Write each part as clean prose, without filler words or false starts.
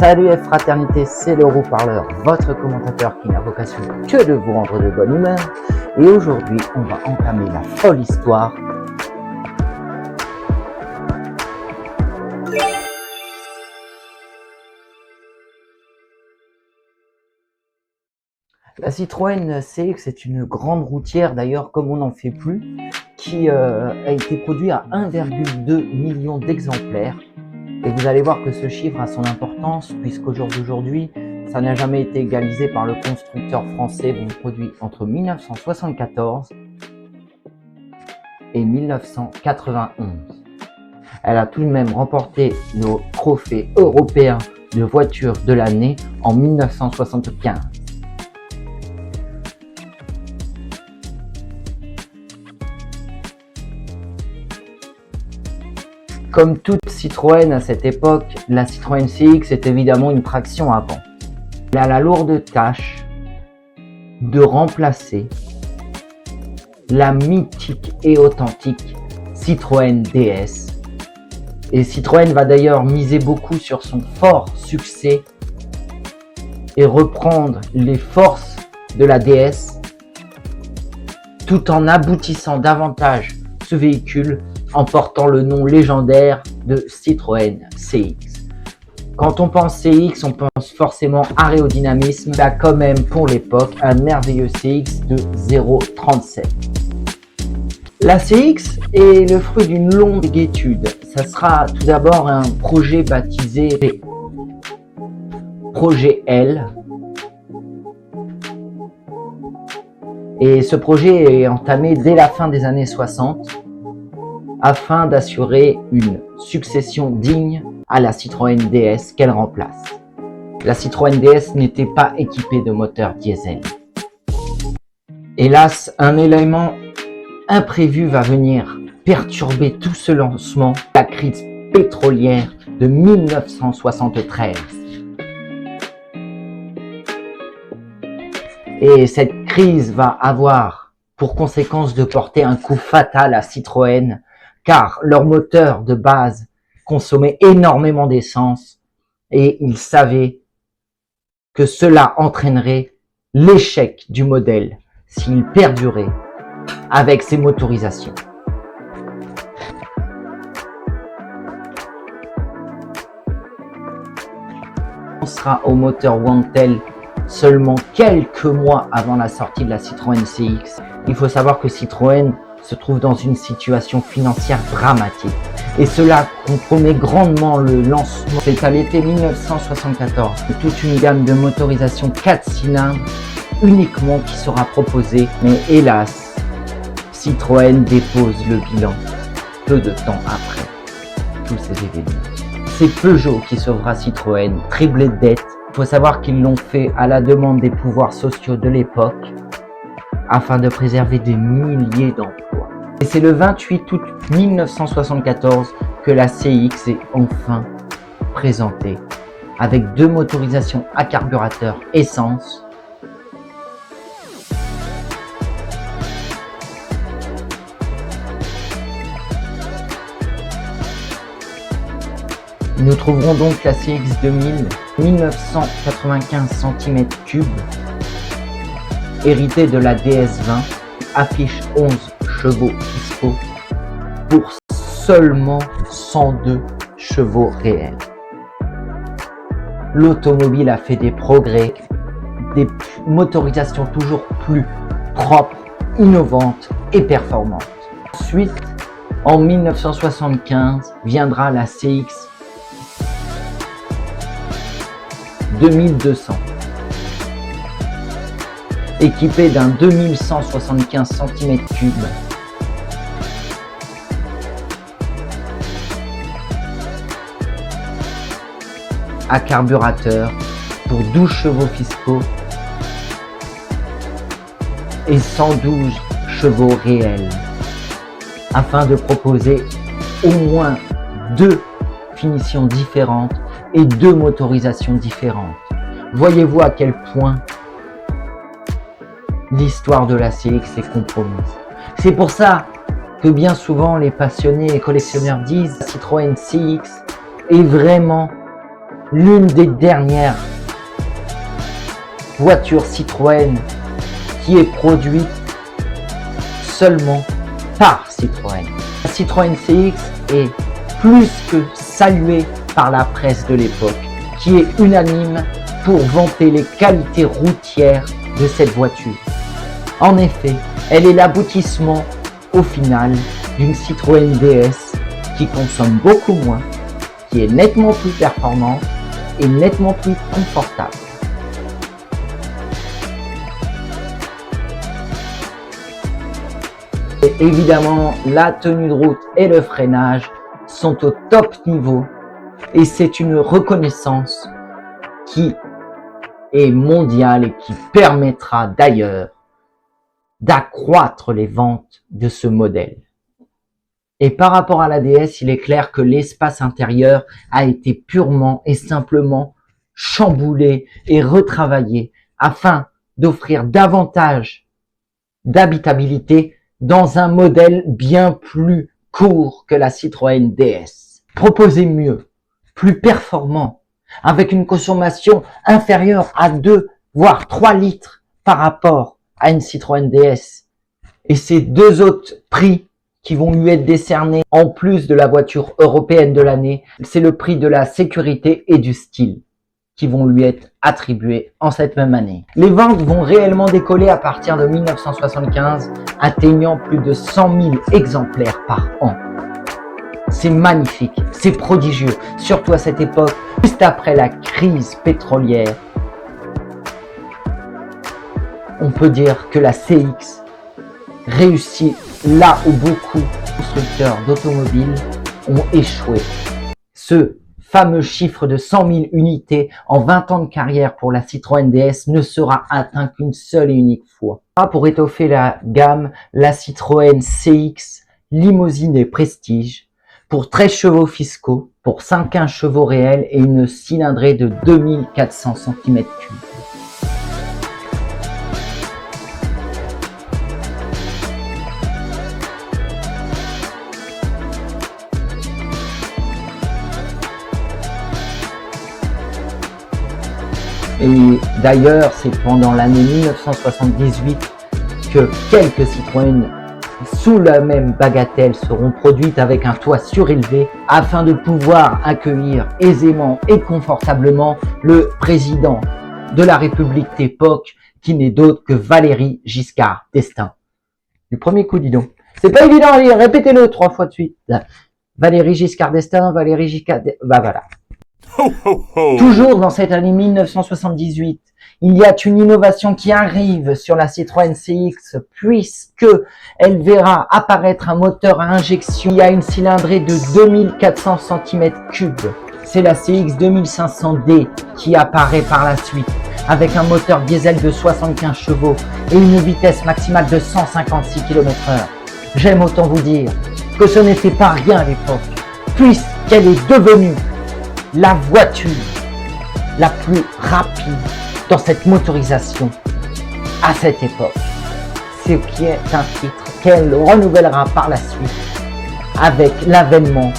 Salut F Fraternité, c'est le Roux Parleur, votre commentateur qui n'a vocation que de vous rendre de bonne humeur. Et aujourd'hui, on va entamer la folle histoire La Citroën CX est une grande routière, d'ailleurs comme on n'en fait plus, qui a été produite à 1,2 million d'exemplaires. Et vous allez voir que ce chiffre a son importance, puisqu'au jour d'aujourd'hui, ça n'a jamais été égalisé par le constructeur français, donc produit entre 1974 et 1991. Elle a tout de même remporté le trophée européen de voiture de l'année en 1975. Comme toute Citroën à cette époque, la Citroën CX est évidemment une traction avant. Elle a la lourde tâche de remplacer la mythique et authentique Citroën DS. Et Citroën va d'ailleurs miser beaucoup sur son fort succès et reprendre les forces de la DS tout en aboutissant davantage ce véhicule en portant le nom légendaire de Citroën CX. Quand on pense CX, on pense forcément aérodynamisme. Il a quand même pour l'époque un merveilleux CX de 0,37. La CX est le fruit d'une longue étude. Ça sera tout d'abord un projet baptisé Projet L. Et ce projet est entamé dès la fin des années 60. Afin d'assurer une succession digne à la Citroën DS qu'elle remplace. La Citroën DS n'était pas équipée de moteur diesel. Hélas, un élément imprévu va venir perturber tout ce lancement, la crise pétrolière de 1973. Et cette crise va avoir pour conséquence de porter un coup fatal à Citroën, car leur moteur de base consommait énormément d'essence et ils savaient que cela entraînerait l'échec du modèle s'il perdurait avec ses motorisations. On sera au moteur Wantel seulement quelques mois avant la sortie de la Citroën CX. Il faut savoir que Citroën se trouve dans une situation financière dramatique et cela compromet grandement le lancement. C'est à l'été 1974 toute une gamme de motorisation 4 cylindres uniquement qui sera proposée, mais hélas Citroën dépose le bilan peu de temps après tous ces événements. C'est Peugeot qui sauvera Citroën, triplé de dettes. Il faut savoir qu'ils l'ont fait à la demande des pouvoirs sociaux de l'époque afin de préserver des milliers d'emplois. Et c'est le 28 août 1974 que la CX est enfin présentée avec deux motorisations à carburateur essence Nous trouverons donc la CX 2000, 1995 cm3, héritée de la DS20, affiche 11 chevaux fiscaux pour seulement 102 chevaux réels. L'automobile a fait des progrès, des motorisations toujours plus propres, innovantes et performantes. Ensuite, en 1975, viendra la CX 2200, équipée d'un 2175 cm3, à carburateur pour 12 chevaux fiscaux et 112 chevaux réels, afin de proposer au moins deux finitions différentes et deux motorisations différentes. Voyez-vous à quel point l'histoire de la CX est compromise. C'est pour ça que bien souvent les passionnés et collectionneurs disent Citroën CX est vraiment l'une des dernières voitures Citroën qui est produite seulement par Citroën. La Citroën CX est plus que saluée par la presse de l'époque, qui est unanime pour vanter les qualités routières de cette voiture. En effet, elle est l'aboutissement, au final, d'une Citroën DS qui consomme beaucoup moins, qui est nettement plus performante et nettement plus confortable. Et évidemment, la tenue de route et le freinage sont au top niveau et c'est une reconnaissance qui est mondiale et qui permettra d'ailleurs d'accroître les ventes de ce modèle. Et par rapport à la DS, il est clair que l'espace intérieur a été purement et simplement chamboulé et retravaillé afin d'offrir davantage d'habitabilité dans un modèle bien plus court que la Citroën DS. Proposez mieux, plus performant, avec une consommation inférieure à 2 voire 3 litres par rapport à une Citroën DS. Et ces deux autres prix qui vont lui être décernés en plus de la voiture européenne de l'année, c'est le prix de la sécurité et du style qui vont lui être attribués en cette même année. Les ventes vont réellement décoller à partir de 1975, atteignant plus de 100 000 exemplaires par an. C'est magnifique, c'est prodigieux, surtout à cette époque, juste après la crise pétrolière. On peut dire que la CX réussit là où beaucoup de constructeurs d'automobiles ont échoué. Ce fameux chiffre de 100 000 unités en 20 ans de carrière pour la Citroën DS ne sera atteint qu'une seule et unique fois. Pour étoffer la gamme, la Citroën CX Limousine et Prestige pour 13 chevaux fiscaux, pour 115 chevaux réels et une cylindrée de 2400 cm3. Et d'ailleurs, c'est pendant l'année 1978 que quelques Citroën sous la même bagatelle seront produites avec un toit surélevé afin de pouvoir accueillir aisément et confortablement le président de la République d'époque qui n'est d'autre que Valéry Giscard d'Estaing. Du premier coup, dis donc. C'est pas évident à lire, répétez-le 3 fois de suite. Valéry Giscard d'Estaing, Valéry Giscard d'Estaing, bah voilà. Ho, ho, ho. Toujours dans cette année 1978, il y a une innovation qui arrive sur la Citroën CX puisque elle verra apparaître un moteur à injection qui a une cylindrée de 2400 cm3. C'est la CX 2500D qui apparaît par la suite avec un moteur diesel de 75 chevaux et une vitesse maximale de 156 km/h. J'aime autant vous dire que ce n'était pas rien à l'époque puisqu'elle est devenue la voiture la plus rapide dans cette motorisation à cette époque. Ce qui est un titre qu'elle renouvellera par la suite avec l'avènement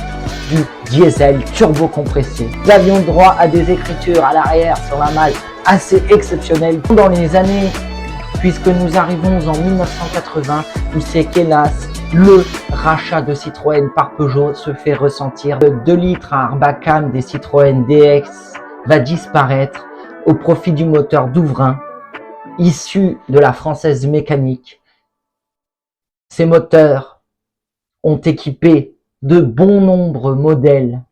du diesel turbo-compressé. Nous avions droit à des écritures à l'arrière sur la malle assez exceptionnelles dans les années, puisque nous arrivons en 1980 où c'est qu'hélas, le rachat de Citroën par Peugeot se fait ressentir. Le 2 litres à Arbacam des Citroën DX va disparaître au profit du moteur Douvrin, issu de la Française Mécanique. Ces moteurs ont équipé de bon nombre de modèles,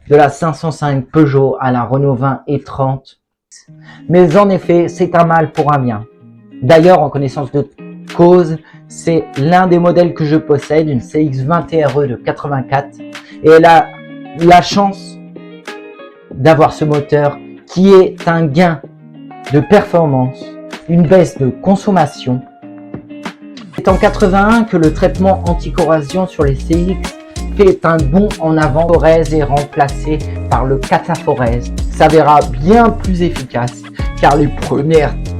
de la 505 Peugeot à la Renault 20 et 30. Mais en effet, c'est un mal pour un bien. D'ailleurs, en connaissance de cause, c'est l'un des modèles que je possède, une CX-20 RE de 84, et elle a la chance d'avoir ce moteur qui est un gain de performance, une baisse de consommation. C'est en 81 que le traitement anti-corrosion sur les CX fait un bond en avant. Forez est remplacé par le Cataforez, s'avéra bien plus efficace car les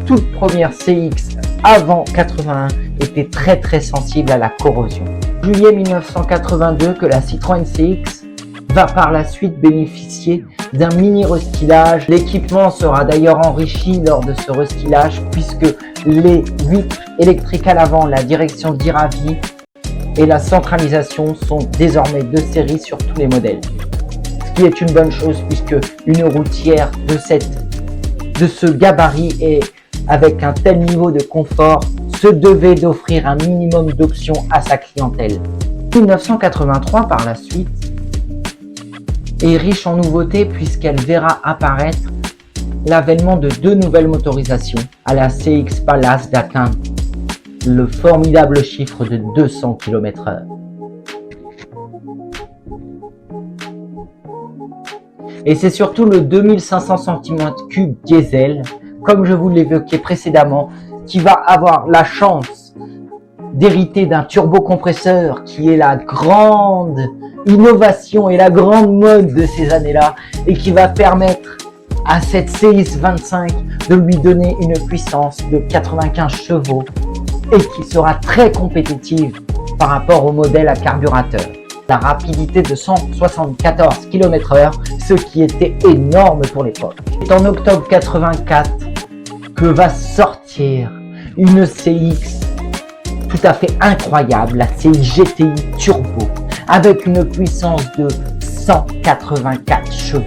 toutes premières CX avant 81 étaient très sensibles à la corrosion. En juillet 1982 que la Citroën CX va par la suite bénéficier d'un mini restylage. L'équipement sera d'ailleurs enrichi lors de ce restylage puisque les vitres électriques à l'avant, la direction d'Iravi et la centralisation sont désormais de série sur tous les modèles. Ce qui est une bonne chose puisque une routière de ce gabarit et avec un tel niveau de confort se devait d'offrir un minimum d'options à sa clientèle. 1983 par la suite est riche en nouveautés puisqu'elle verra apparaître l'avènement de deux nouvelles motorisations à la CX Palace d'atteindre le formidable chiffre de 200 km/h. Et c'est surtout le 2500 cm3 diesel, comme je vous l'évoquais précédemment, qui va avoir la chance d'hériter d'un turbocompresseur qui est la grande innovation et la grande mode de ces années-là et qui va permettre à cette CX25 de lui donner une puissance de 95 chevaux et qui sera très compétitive par rapport au modèle à carburateur. La rapidité de 174 km/h, ce qui était énorme pour l'époque. C'est en octobre 84 que va sortir une CX tout à fait incroyable, la CX GTI Turbo, avec une puissance de 184 chevaux.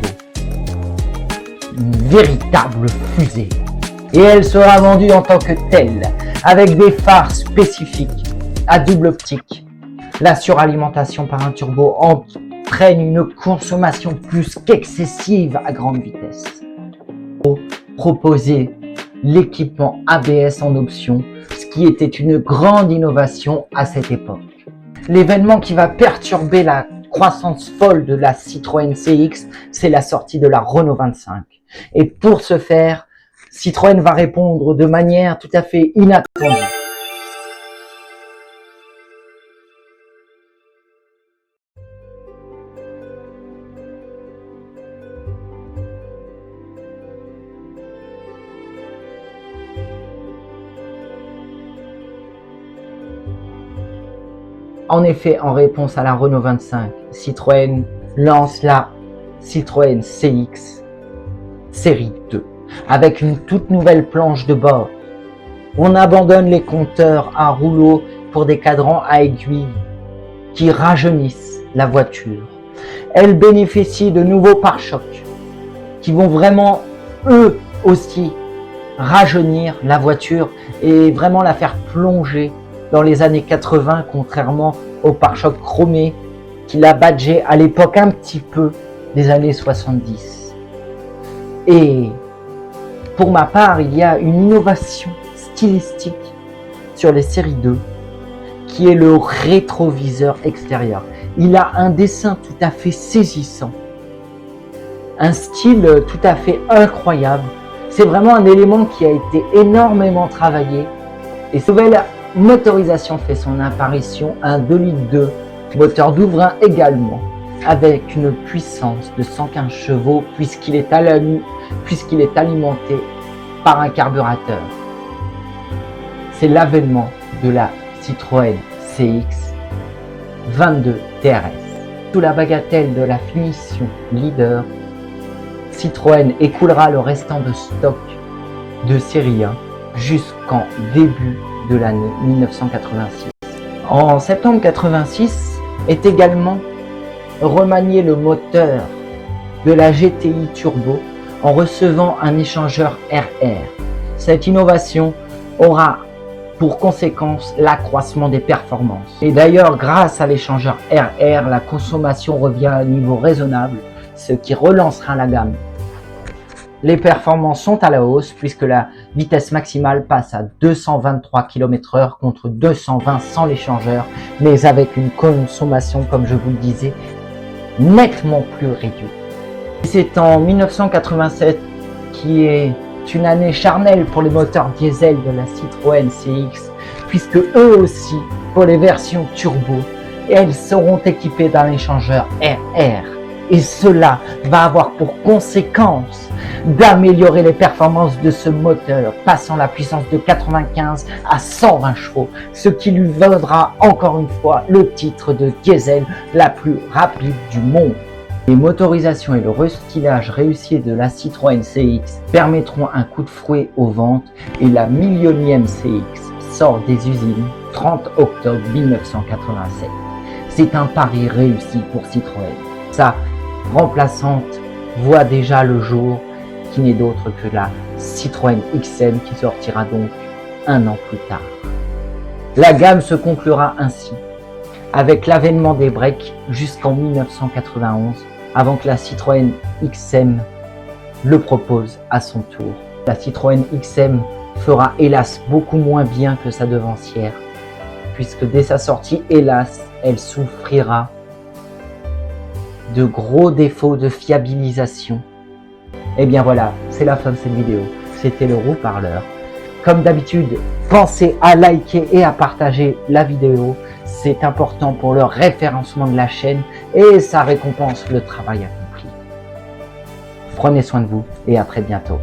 Une véritable fusée. Et elle sera vendue en tant que telle, avec des phares spécifiques à double optique. La suralimentation par un turbo entraîne une consommation plus qu'excessive à grande vitesse. Proposer l'équipement ABS en option, ce qui était une grande innovation à cette époque. L'événement qui va perturber la croissance folle de la Citroën CX, c'est la sortie de la Renault 25. Et pour ce faire, Citroën va répondre de manière tout à fait inattendue. En effet, en réponse à la Renault 25, Citroën lance la Citroën CX série 2 avec une toute nouvelle planche de bord. On abandonne les compteurs à rouleau pour des cadrans à aiguilles qui rajeunissent la voiture. Elle bénéficie de nouveaux pare-chocs qui vont vraiment, eux aussi, rajeunir la voiture et vraiment la faire plonger dans les années 80, contrairement au pare-choc chromé qui l'a badgé à l'époque un petit peu des années 70. Et pour ma part, il y a une innovation stylistique sur les séries 2 qui est le rétroviseur extérieur. Il a un dessin tout à fait saisissant, un style tout à fait incroyable. C'est vraiment un élément qui a été énormément travaillé et cette nouvelle motorisation fait son apparition, un 2,2 litres, moteur Douvrin également, avec une puissance de 115 chevaux puisqu'il est alimenté par un carburateur. C'est l'avènement de la Citroën CX 22 TRS. Sous la bagatelle de la finition leader, Citroën écoulera le restant de stock de série 1 jusqu'en début de l'année 1986. En septembre 86 est également remanié le moteur de la GTI Turbo en recevant un échangeur RR. Cette innovation aura pour conséquence l'accroissement des performances. Et d'ailleurs, grâce à l'échangeur RR, la consommation revient à un niveau raisonnable, ce qui relancera la gamme. Les performances sont à la hausse puisque la vitesse maximale passe à 223 km/h contre 220 sans l'échangeur, mais avec une consommation, comme je vous le disais, nettement plus réduite. C'est en 1987 qui est une année charnelle pour les moteurs diesel de la Citroën CX, puisque eux aussi, pour les versions turbo, elles seront équipées d'un échangeur RR. Et cela va avoir pour conséquence d'améliorer les performances de ce moteur, passant la puissance de 95 à 120 chevaux, ce qui lui vaudra encore une fois le titre de diesel la plus rapide du monde. Les motorisations et le restylage réussi de la Citroën CX permettront un coup de fouet aux ventes et la millionième CX sort des usines 30 octobre 1987. C'est un pari réussi pour Citroën. Sa remplaçante voit déjà le jour, qui n'est d'autre que la Citroën XM qui sortira donc un an plus tard. La gamme se conclura ainsi, avec l'avènement des breaks jusqu'en 1991, avant que la Citroën XM le propose à son tour. La Citroën XM fera hélas beaucoup moins bien que sa devancière, puisque dès sa sortie, hélas, elle souffrira de gros défauts de fiabilisation. Et bien voilà, c'est la fin de cette vidéo. C'était le Roue-Parleur. Comme d'habitude, pensez à liker et à partager la vidéo. C'est important pour le référencement de la chaîne et ça récompense le travail accompli. Prenez soin de vous et à très bientôt.